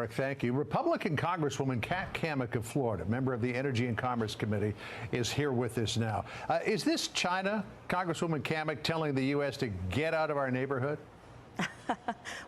Thank you. Republican Congresswoman Cammack of Florida, member of the Energy and Commerce Committee, is here with us now. Is this China, Congresswoman Cammack, telling the U.S. to get out of our neighborhood?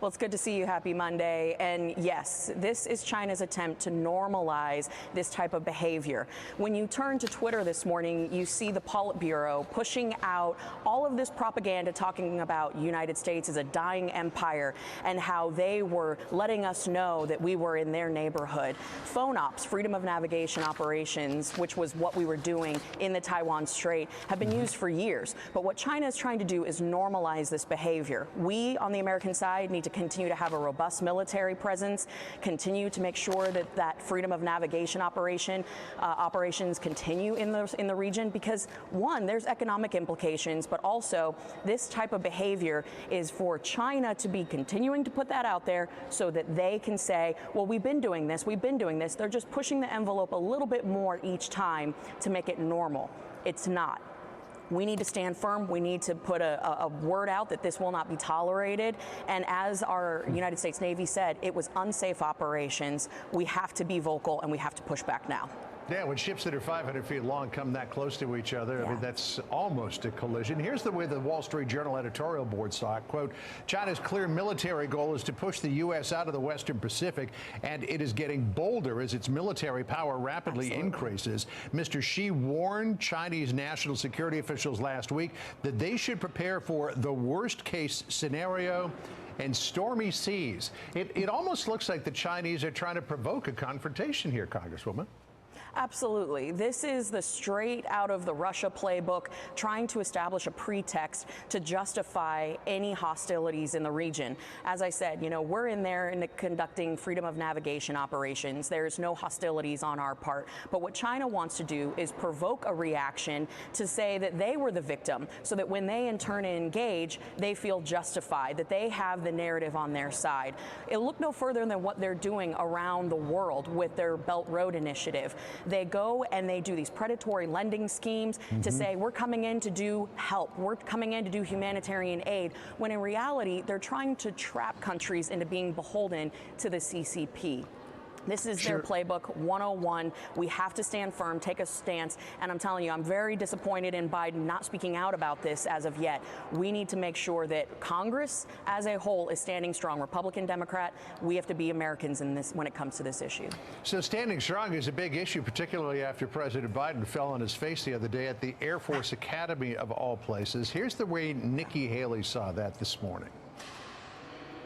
Well, it's good to see you. Happy Monday. And yes, this is China's attempt to normalize this type of behavior. When you turn to Twitter this morning, you see the Politburo pushing out all of this propaganda talking about United States as a dying empire and how they were letting us know that we were in their neighborhood. Phone ops, freedom of navigation operations, which was what we were doing in the Taiwan Strait, have been used for years. But what China is trying to do is normalize this behavior. We on the American side need to continue to have a robust military presence, continue to make sure that that freedom of navigation operations continue in the region, because one, there's economic implications, but also this type of behavior is for China to be continuing to put that out there so that they can say, well, we've been doing this. They're just pushing the envelope a little bit more each time to make it normal. It's not. We need to stand firm. We need to put a word out that this will not be tolerated. And as our United States Navy said, it was unsafe operations. We have to be vocal and we have to push back now. Yeah, when ships that are 500 feet long come that close to each other, I mean, that's almost a collision. Here's the way the Wall Street Journal editorial board saw it. Quote, China's clear military goal is to push the U.S. out of the Western Pacific, and it is getting bolder as its military power rapidly increases. Mr. Xi warned Chinese national security officials last week that they should prepare for the worst-case scenario and stormy seas. It almost looks like the Chinese are trying to provoke a confrontation here, Congresswoman. Absolutely. This is the straight out of the Russia playbook, trying to establish a pretext to justify any hostilities in the region. As I said, we're in there conducting freedom of navigation operations. There's no hostilities on our part. But what China wants to do is provoke a reaction to say that they were the victim, so that when they in turn engage, they feel justified, that they have the narrative on their side. It'll look no further than what they're doing around the world with their Belt Road Initiative. They go and they do these predatory lending schemes to say, we're coming in to do help, we're coming in to do humanitarian aid, when in reality, they're trying to trap countries into being beholden to the CCP. This is their playbook 101. We have to stand firm, take a stance. And I'm telling you, I'm very disappointed in Biden not speaking out about this as of yet. We need to make sure that Congress as a whole is standing strong. Republican, Democrat, we have to be Americans in this when it comes to this issue. So standing strong is a big issue, particularly after President Biden fell on his face the other day at the Air Force Academy of all places. Here's the way Nikki Haley saw that this morning.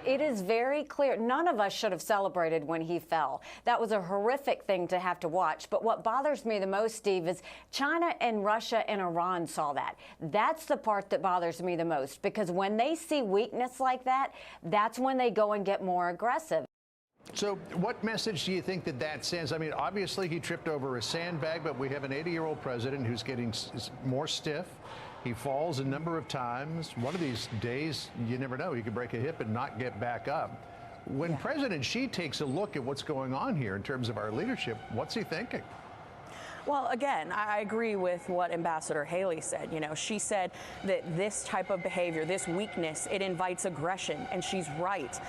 It is very clear. None of us should have celebrated when he fell. That was a horrific thing to have to watch. But what bothers me the most, Steve, is China and Russia and Iran saw that. That's the part that bothers me the most, because when they see weakness like that, that's when they go and get more aggressive. So what message do you think that sends? I mean, obviously he tripped over a sandbag, but we have an 80-year-old president who's getting more stiff. He falls a number of times. One of these days, you never know, he could break a hip and not get back up. When President Xi takes a look at what's going on here in terms of our leadership, what's he thinking? Well, again, I agree with what Ambassador Haley said. She said that this type of behavior, this weakness, it invites aggression, and she's right.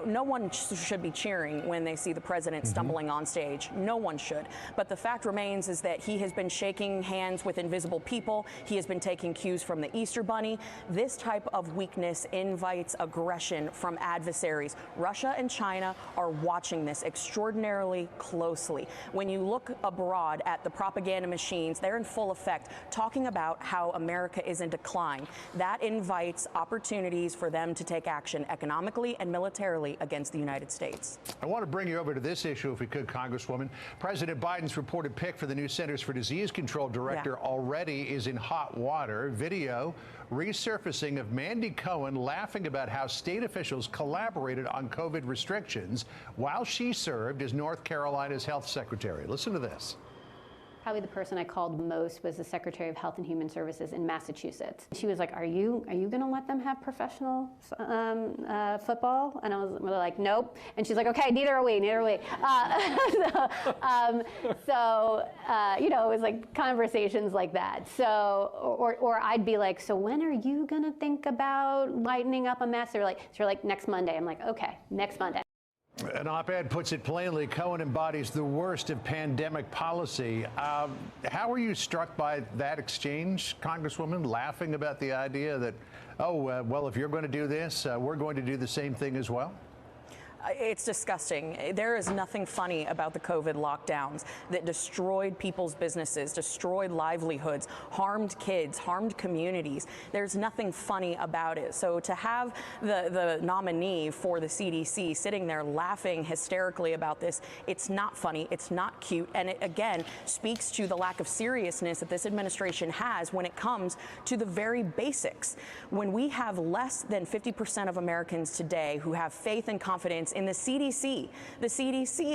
No one should be cheering when they see the president stumbling on stage. No one should. But the fact remains is that he has been shaking hands with invisible people. He has been taking cues from the Easter Bunny. This type of weakness invites aggression from adversaries. Russia and China are watching this extraordinarily closely. When you look abroad at the propaganda machines, they're in full effect, talking about how America is in decline. That invites opportunities for them to take action economically and militarily against the United States. I want to bring you over to this issue, if we could, Congresswoman. President Biden's reported pick for the new Centers for Disease Control director already is in hot water. Video resurfacing of Mandy Cohen laughing about how state officials collaborated on COVID restrictions while she served as North Carolina's health secretary. Listen to this. Probably the person I called most was the Secretary of Health and Human Services in Massachusetts. She was like, are you going to let them have professional football? And I was really like, nope. And she's like, okay, neither are we. It was like conversations like that. So, or I'd be like, so when are you going to think about lightening up a mess? They're like, next Monday. I'm like, okay, next Monday. An op-ed puts it plainly, Cohen embodies the worst of pandemic policy. How were you struck by that exchange, Congresswoman, laughing about the idea that, well, if you're going to do this, we're going to do the same thing as well? It's disgusting. There is nothing funny about the COVID lockdowns that destroyed people's businesses, destroyed livelihoods, harmed kids, harmed communities. There's nothing funny about it. So to have the nominee for the CDC sitting there laughing hysterically about this, it's not funny, it's not cute, and it again speaks to the lack of seriousness that this administration has when it comes to the very basics. When we have less than 50% of Americans today who have faith and confidence in the CDC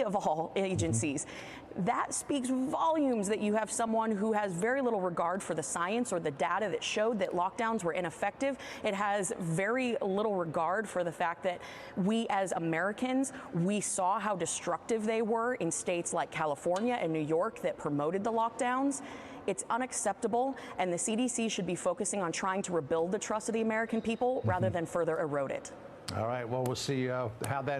of all agencies. That speaks volumes that you have someone who has very little regard for the science or the data that showed that lockdowns were ineffective. It has very little regard for the fact that we as Americans, we saw how destructive they were in states like California and New York that promoted the lockdowns. It's unacceptable, and the CDC should be focusing on trying to rebuild the trust of the American people rather than further erode it. All right, well, we'll see how that